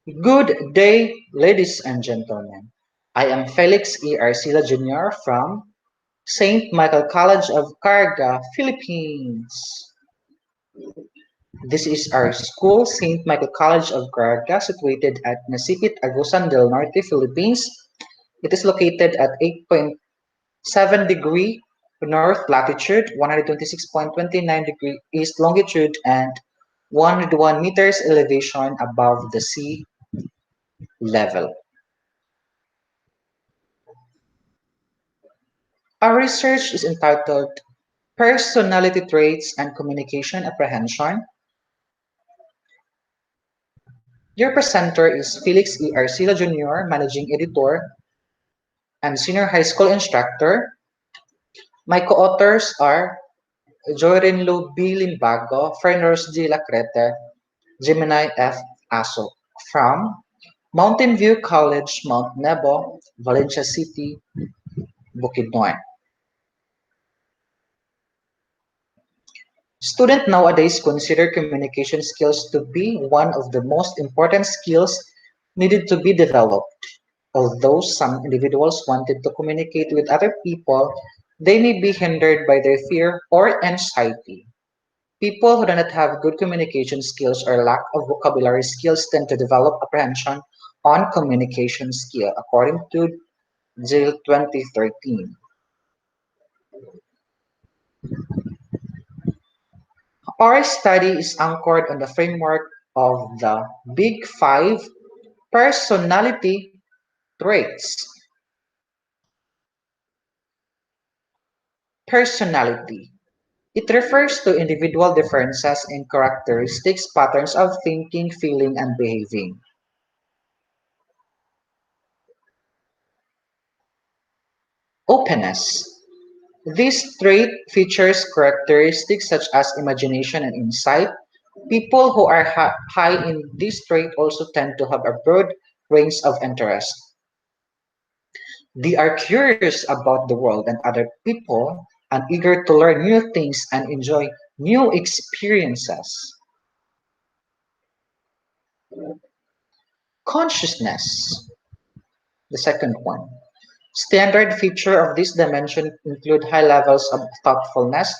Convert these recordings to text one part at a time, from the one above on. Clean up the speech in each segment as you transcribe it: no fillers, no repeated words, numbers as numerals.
Good day, ladies and gentlemen. I am Felix E. Arcila Jr. from St. Michael College of Carga, Philippines. This is our school, St. Michael College of Carga, situated at Nasipit, Agusan del Norte, Philippines. It is located at 8.7 degree north latitude, 126.29 degree east longitude, and 101 meters elevation above the sea level. Our research is entitled Personality Traits and Communication Apprehension. Your presenter is Felix E. Arcila Jr., Managing Editor and Senior High School Instructor. My co-authors are Jorinlo B. Limbago, Fernros G. Lacrete, Gemini F. Aso from Mountain View College, Mount Nebo, Valencia City, Bukidnon. Students nowadays consider communication skills to be one of the most important skills needed to be developed. Although some individuals wanted to communicate with other people, they may be hindered by their fear or anxiety. People who do not have good communication skills or lack of vocabulary skills tend to develop apprehension on communication skill, according to JIL 2013. Our study is anchored on the framework of the Big Five personality traits. Personality. It refers to individual differences in characteristics, patterns of thinking, feeling, and behaving. Openness. This trait features characteristics such as imagination and insight. People who are high in this trait also tend to have a broad range of interest. They are curious about the world and other people and eager to learn new things and enjoy new experiences. Consciousness, the second one. Standard feature of this dimension include high levels of thoughtfulness,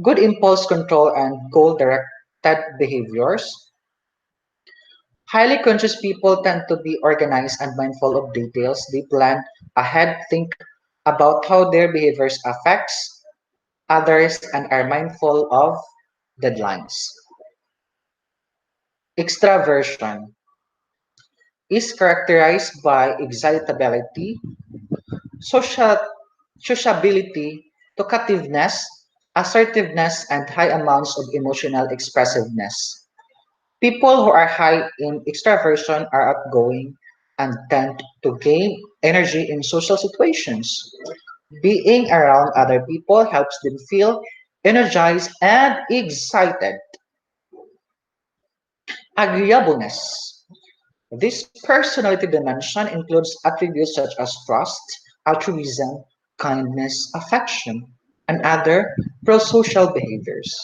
good impulse control and goal-directed behaviors. Highly conscious people tend to be organized and mindful of details. They plan ahead, think about how their behaviors affects others, and are mindful of deadlines. Extraversion is characterized by excitability, social sociability, talkativeness, assertiveness, and high amounts of emotional expressiveness. People who are high in extraversion are outgoing and tend to gain energy in social situations. Being around other people helps them feel energized and excited. Agreeableness. This personality dimension includes attributes such as trust, altruism, kindness, affection, and other prosocial behaviors.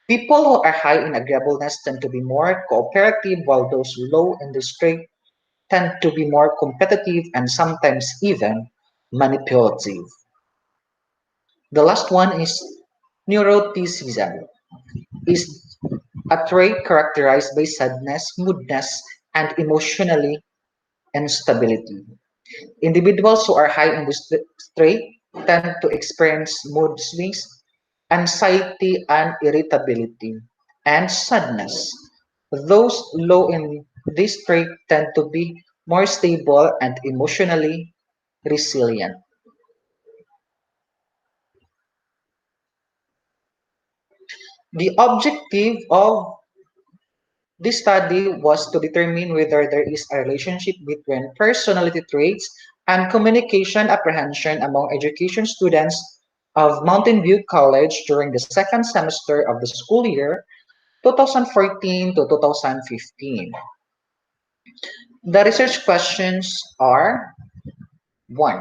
People who are high in agreeableness tend to be more cooperative, while those low in this trait tend to be more competitive and sometimes even manipulative. The last one is neuroticism, is a trait characterized by sadness, moodiness, and emotionally instability. Individuals who are high in this trait tend to experience mood swings, anxiety and irritability, and sadness. Those low in this trait tend to be more stable and emotionally resilient. The objective of this study was to determine whether there is a relationship between personality traits and communication apprehension among education students of Mountain View College during the second semester of the school year 2014 to 2015. The research questions are: 1.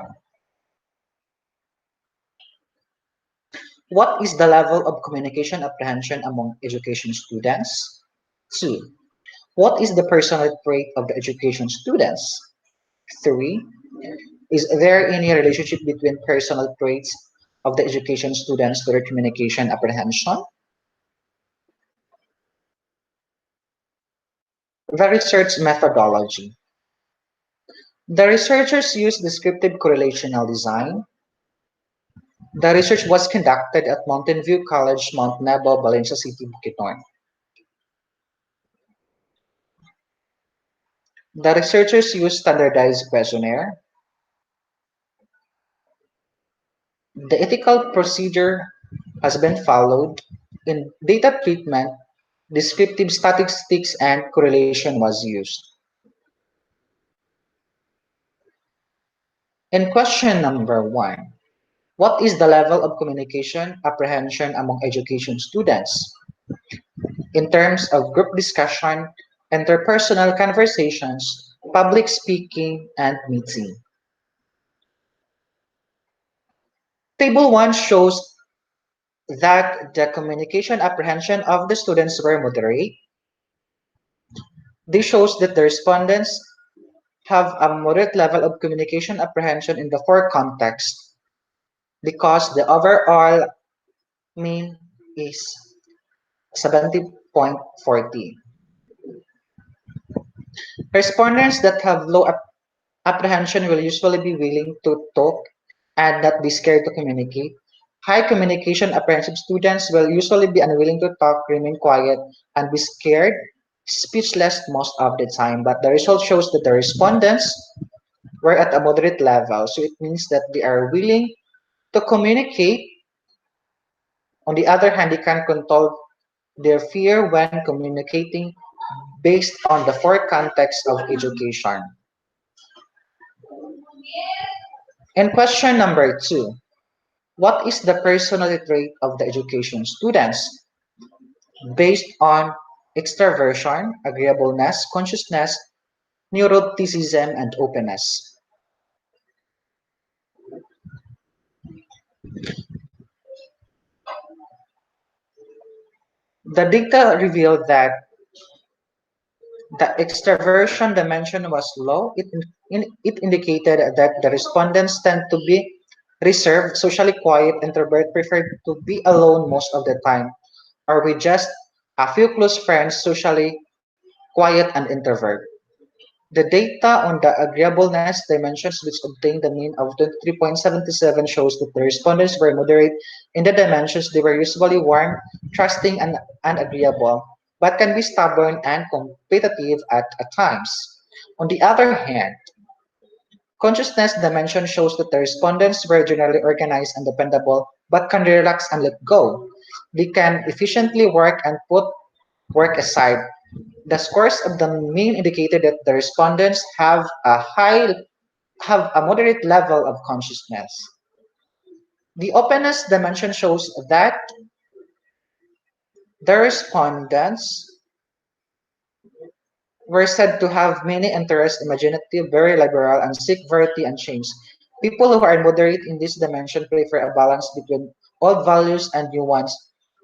What is the level of communication apprehension among education students? 2. What is the personality trait of the education students? 3. Is there any relationship between personal traits of the education students to their communication apprehension? The research methodology. The researchers used descriptive correlational design. The research was conducted at Mountain View College, Mount Nebo, Valencia City, Bukidnon. The researchers used standardized questionnaire. The ethical procedure has been followed. In data treatment, descriptive statistics and correlation was used. In question number 1, what is the level of communication apprehension among education students? In terms of group discussion, interpersonal conversations, public speaking, and meeting. Table 1 shows that the communication apprehension of the students were moderate. This shows that the respondents have a moderate level of communication apprehension in the four contexts because the overall mean is 70.40. Respondents that have low apprehension will usually be willing to talk and not be scared to communicate. High communication apprehensive students will usually be unwilling to talk, remain quiet, and be scared, speechless most of the time. But the result shows that the respondents were at a moderate level, so it means that they are willing to communicate. On the other hand, they can control their fear when communicating based on the four contexts of education. In question number 2, what is the personality trait of the education students? Based on extraversion, agreeableness, consciousness, neuroticism, and openness. The data revealed that the extraversion dimension was low. It indicated that the respondents tend to be reserved, socially quiet, introvert, prefer to be alone most of the time, or with just a few close friends, socially quiet and introvert. The data on the agreeableness dimensions, which obtained the mean of 23.77, shows that the respondents were moderate in the dimensions. They were usually warm, trusting, and agreeable, but can be stubborn and competitive at times. On the other hand, consciousness dimension shows that the respondents were generally organized and dependable, but can relax and let go. They can efficiently work and put work aside. The scores of the mean indicated that the respondents have a moderate level of consciousness. The openness dimension shows that the respondents were said to have many interests, imaginative, very liberal, and seek variety and change. People who are moderate in this dimension prefer a balance between old values and new ones,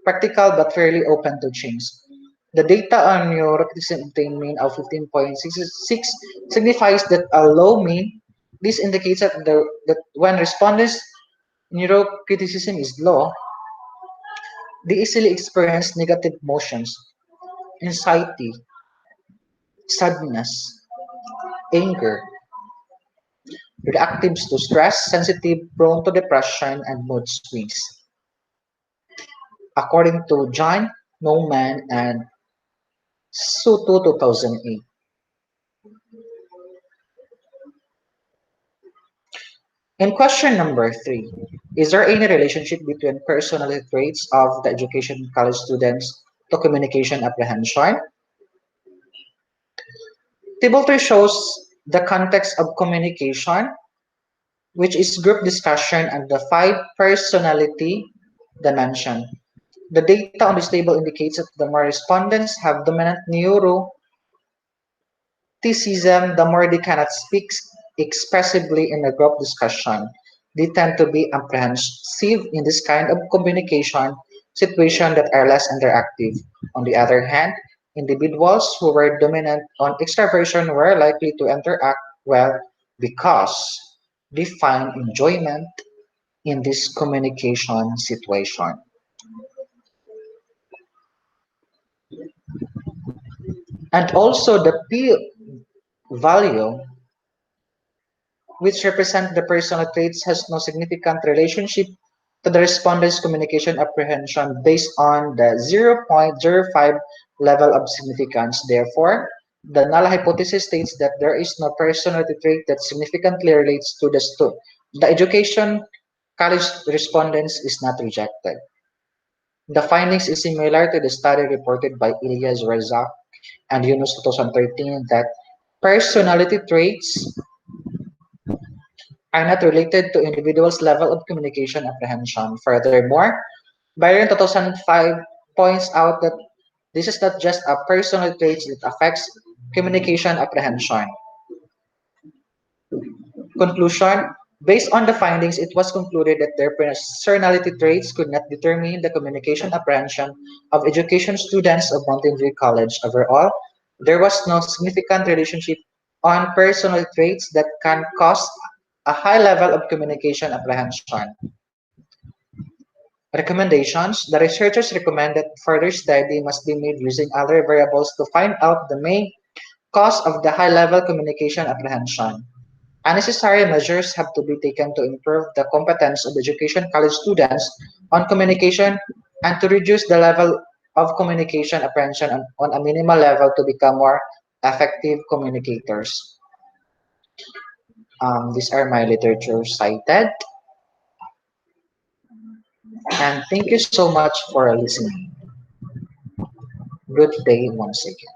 practical but fairly open to change. The data on neurocriticism obtained mean of 15.66 signifies that a low mean. This indicates that when respondents' neurocriticism is low, they easily experience negative emotions, anxiety, sadness, anger, reactive to stress, sensitive, prone to depression, and mood swings, according to John Neumann and Soto 2008. In question number 3, is there any relationship between personality traits of the education college students to communication apprehension? Table 3 shows the context of communication, which is group discussion and the 5 personality dimension. The data on this table indicates that the more respondents have dominant neuroticism, the more they cannot speak expressively in a group discussion. They tend to be apprehensive in this kind of communication situation that are less interactive. On the other hand, Individuals who were dominant on extraversion were likely to interact well because they find enjoyment in this communication situation. And also the P value, which represent the personal traits, has no significant relationship to the respondent's communication apprehension based on the 0.05 level of significance. Therefore, the null hypothesis states that there is no personality trait that significantly relates to the education college respondents is not rejected. The findings is similar to the study reported by Ilyas Razak and Yunus 2013 that personality traits are not related to individuals' level of communication apprehension. Furthermore, Byron 2005 points out that this is not just a personal trait that affects communication apprehension. Conclusion: based on the findings, it was concluded that their personality traits could not determine the communication apprehension of education students of Mountain View College. Overall, there was no significant relationship on personality traits that can cause a high level of communication apprehension. Recommendations: the researchers recommend that further study must be made using other variables to find out the main cause of the high level communication apprehension. Unnecessary measures have to be taken to improve the competence of education college students on communication and to reduce the level of communication apprehension on a minimal level to become more effective communicators. These are my literature cited, and thank you so much for listening. Good day once again.